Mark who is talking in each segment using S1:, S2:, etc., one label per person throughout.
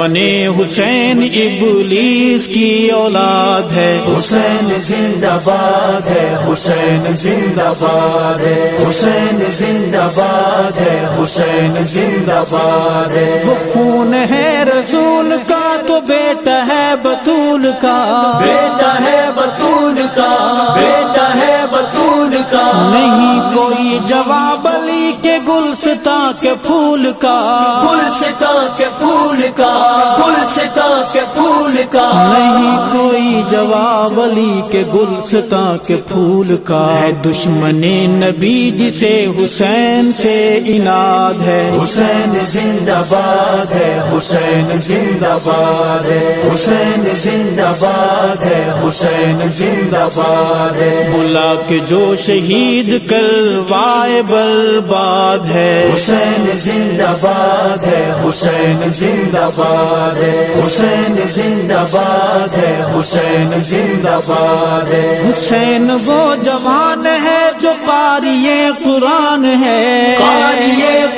S1: دشمن حسین ابلیس کی اولاد ہے،
S2: حسین زندہ باد ہے، حسین زندہ باد ہے، حسین زندہ باد ہے، حسین زندہ باد ہے۔
S1: وہ خون ہے رسول کا تو بیٹا ہے بطول کا،
S2: بیٹا ہے بطول کا، بیٹا ہے بطول کا،
S1: نہیں کوئی جواب علی کے گلستاں کے پھول کا،
S2: گلستاں کے پھول کا، گلستاں کے پھول کا،
S1: نہیں کوئی جواب علی کے گلستاں کے پھول کا۔ ہے دشمن نبی جسے حسین سے اناد ہے،
S2: حسین زندہ باد ہے، حسین زندہ باد ہے، حسین زندہ باد ہے، حسین زندہ باد ہے۔
S1: بلا کے جو شہید کروائے برباد ہے،
S2: حسین زندہ باد ہے، حسین زندہ باد ہے، حسین زندہ باد ہے، حسین زندہ باد ہے۔
S1: حسین وہ جوان ہے جو قاری قرآن ہے،
S2: قاری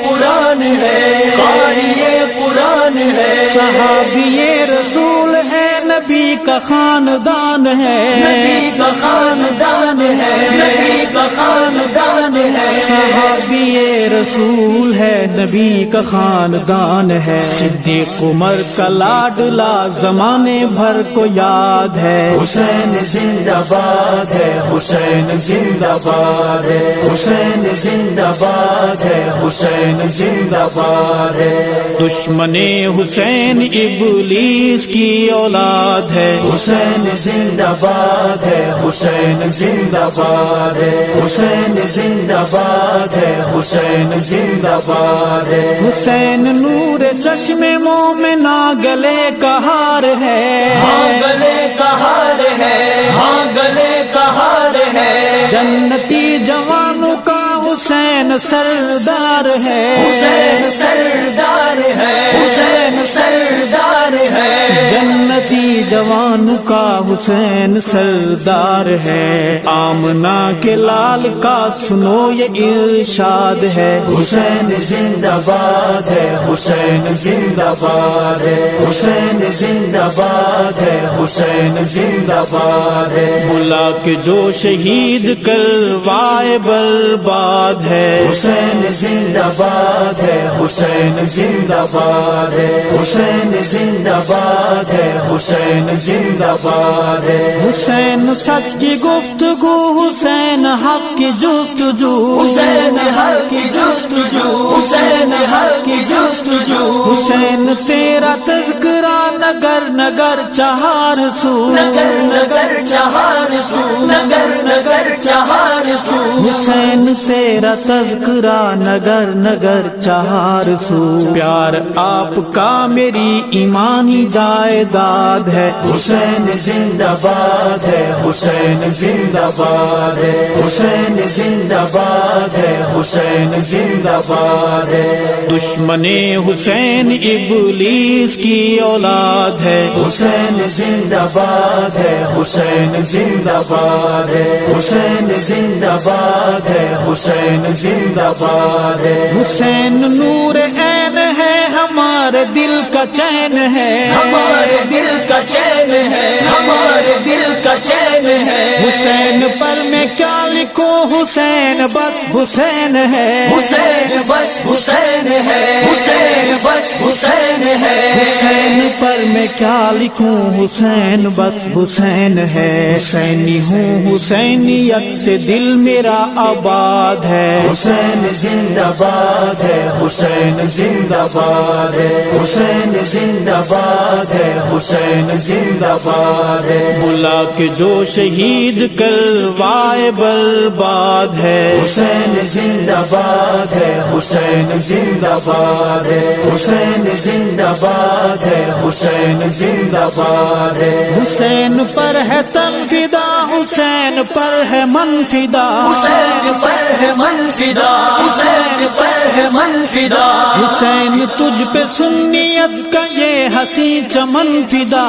S2: قرآن ہے، قاری قرآن ہے،
S1: صحابی رسول ہے، نبی کا خاندان ہے،
S2: نبی کا خاندان ہے، نبی کا خاندان ہے،
S1: صحابی رسول ہے، نبی کا خاندان ہے۔ صدیق عمر کا لاڈلا زمانے بھر کو یاد ہے،
S2: حسین زندہ باد ہے، حسین زندہ باد ہے، حسین زندہ باد ہے، حسین زندہ باد ہے۔
S1: دشمن حسین ابلیس کی اولاد ہے،
S2: حسین زندہ باد ہے، حسین زندہ باد ہے، حسین زندہ باد ہے، حسین زندہ باد ہے۔
S1: حسین نور چشم مومنا گلے کا ہار ہے،
S2: ہاں گلے کا ہار ہے، ہاں گلے کا ہار ہے،
S1: جنتی جوانوں کا حسین سردار ہے،
S2: حسین سردار ہے، حسین سردار ہے،
S1: جنتی جوانوں کا حسین سردار ہے۔ آمنہ کے لال کا سنو یہ ارشاد ہے،
S2: حسین زندہ باد ہے، حسین زندہ باد ہے، حسین زندہ باد ہے، حسین زندہ باد ہے۔
S1: بلا کے جو شہید کروائے برباد ہے،
S2: حسین زندہ باد ہے، حسین زندہ باد ہے، حسین زندہ باد ہے، حسین زندہ باد ہے۔
S1: حسین سچ کی گفتگو، حسین حق کی جستجو،
S2: حسین حق کی جستجو، حسین حق کی جستجو،
S1: حسین تیرا تذکرہ نگر نگر چہار سو،
S2: نگر نگر چہار سو، نگر نگر چہار سو،
S1: حسین تیرا تذکرہ نگر نگر چہار سو۔ پیار آپ کا میری ایمانی جائیداد ہے،
S2: حسین زندہ باد ہے، حسین زندہ باد ہے، حسین زندہ باد ہے، حسین زندہ باد ہے۔
S1: دشمن حسین ابلیس کی اولاد ہے،
S2: حسین زندہ باد ہے، حسین زندہ باد ہے، حسین زندہ باد ہے، حسین زندہ باد ہے۔
S1: حسین نور عین ہے، ہمارے دل کا چین ہے،
S2: ہمارے دل کا چین ہے، ہمارے دل کا چین ہے،
S1: حسین پر میں کیا لکھوں، حسین بس حسین ہے،
S2: حسین بس حسین ہے، حسین بس حسین ہے،
S1: حسین پر میں کیا لکھوں، حسین بس حسین ہے۔ حسینی ہوں، حسینیت سے دل میرا آباد ہے،
S2: حسین زندہ باد ہے، حسین زندہ باد ہے، حسین زندہ باد ہے، حسین زندہ باد ہے۔
S1: بلا کے جو شہید کروائے برباد ہے،
S2: حسین زندہ باد ہے، حسین زندہ باد ہے، حسین زندہ باد ہے، حسین زندہ باد ہے۔
S1: حسین پر ہے تن فدا، حسین پر ہے من فدا،
S2: حسین پر ہے من فدا، حسین پر ہے من فدا،
S1: حسین تجھ پہ سنیت کا یہ حسین چمن فدا،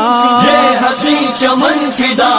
S2: یہ حسین چمن فدا،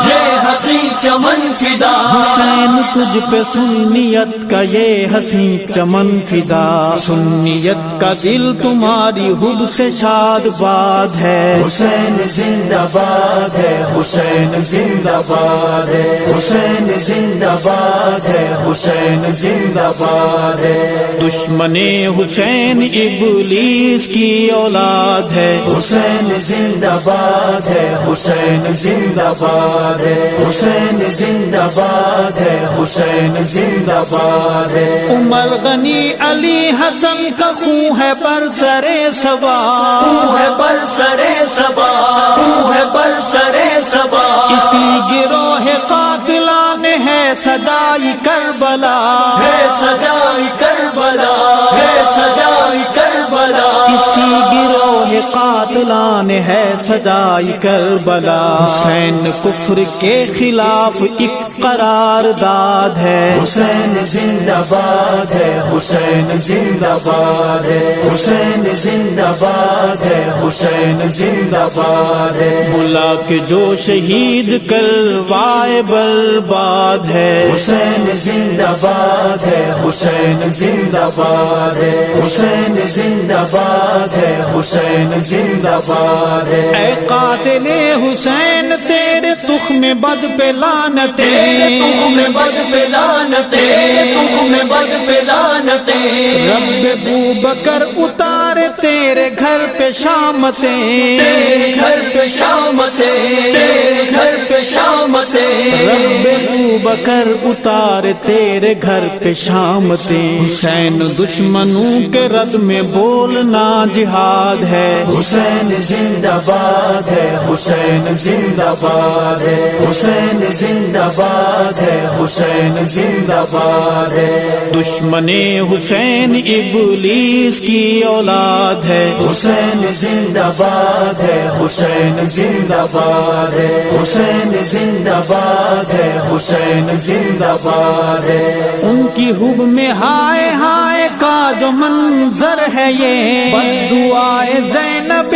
S2: یہ حسین چمن فدا،
S1: حسین تجھ پہ سنیت کا یہ حسین چمن فدا، سنیت کا دل تمہاری حب سے شاد باد ہے،
S2: حسین زندہ باد ہے، حسین زندہ باد ہے، حسین زندہ باد ہے، حسین زندہ باد ہے،
S1: دشمن حسین ابلیس کی اولاد ہے،
S2: حسین زندہ باد ہے، حسین زندہ باد ہے، حسین زندہ باد ہے، حسین زندہ باد ہے،
S1: عمر غنی علی حسن کا خون ہے پر سرے سبا،
S2: تو ہے پر سرے سبا، تو ہے پر سرے سبا،
S1: اسی گروہ قاتلان ہے سجائی کربلا،
S2: ہے سجائی کربلا، ہے سجائی کربلا،
S1: اسی گروہ قاتلان ہے سجائی کربلا، حسین کفر کے خلاف ایک قرار داد ہے،
S2: حسین زندہ باد ہے، حسین زندہ باد ہے، حسین زندہ باد ہے، حسین زندہ باد ہے،
S1: بلا کے جو شہید کروائے برباد ہے،
S2: حسین زندہ باد ہے، حسین زندہ باد ہے، حسین زندہ باد ہے، حسین زندہ باد ہے،
S1: اے قاتل حسین تیرے تخم بد پہ لعنتیں،
S2: تیرے تخم بد پہ لعنتیں، تیرے تخم بد پہ لعنتیں،
S1: رب ابوبکر اتارے تیرے گھر پہ شامتیں،
S2: تیرے گھر پہ شام سے، تیرے گھر پہ شام سے،
S1: رب ابوبکر اتارے تیرے گھر پہ شامتیں، حسین دشمنوں کے رد میں بولنا جہاد ہے،
S2: حسین زندہ باد ہے، حسین زندہ باد ہے، حسین زندہ باد ہے، حسین زندہ باد ہے،
S1: دشمن حسین ابلیس کی اولاد ہے،
S2: حسین زندہ باد ہے، حسین زندہ باد ہے، حسین زندہ باد ہے، حسین زندہ باد ہے،
S1: ان کی حب میں ہائے ہائے کا جو منظر ہے یہ، بددعائے زینب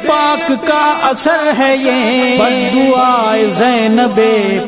S1: پاک کا اثر ہے یہ، بددعائے زینب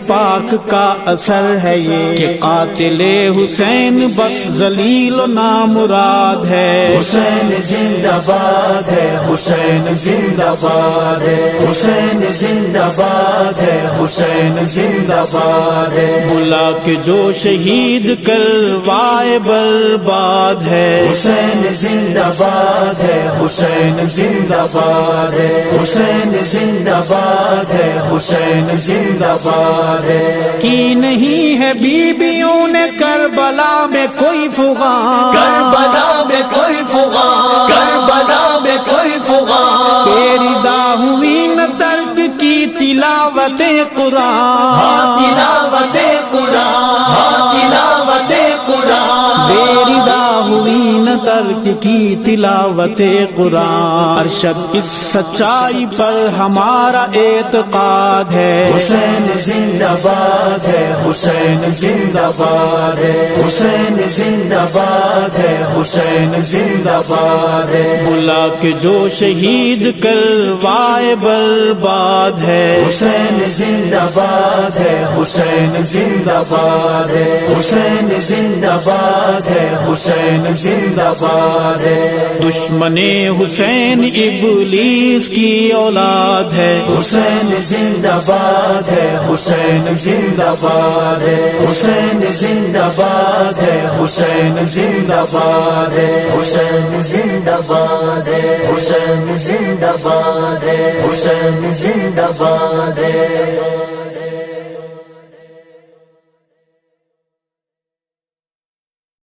S1: پاک کا اثر ہے یہ، کہ قاتل حسین بس ذلیل و نامراد ہے،
S2: حسین زندہ باد ہے، حسین زندہ باد ہے، حسین زندہ باد ہے، حسین زندہ باد ہے،
S1: بلا کے جو شہید کروائے برباد ہے،
S2: حسین زندہ باد ہے، حسین زندہ باد ہے، حسین زندہ باد ہے، حسین زندہ باد ہے،
S1: کی نہیں ہے بیبیوں نے کربلا میں کوئی فغان،
S2: کربلا میں کوئی فغان، کربلا میں کوئی فغان،
S1: تیری ہوئی نہ درد کی تلاوت قرآن،
S2: تلاوت قرآن، تلاوت قرآن،
S1: بیریدہ ہوئی نہ درد کی تلاوت قرآن، ارشد اس سچائی پر ہمارا اعتقاد ہے،
S2: حسین زندہ باد ہے، حسین زندہ باد ہے، حسین زندہ باد ہے، حسین زندہ باد ہے،
S1: بلا کے جو شہید کروائے برباد ہے،
S2: حسین زندہ باد ہے، حسین زندہ باد ہے، حسین زندہ باد ہے، حسین زندہ باد ہے،
S1: دشمن حسین ابلیس کی اولاد ہے،
S2: حسین زندہ باد ہے، حسین زندہ باد ہے، حسین زندہ باد ہے، حسین زندہ باد ہے، حسین زندہ باد ہے، حسین زندہ باد ہے، حسین زندہ باد ہے۔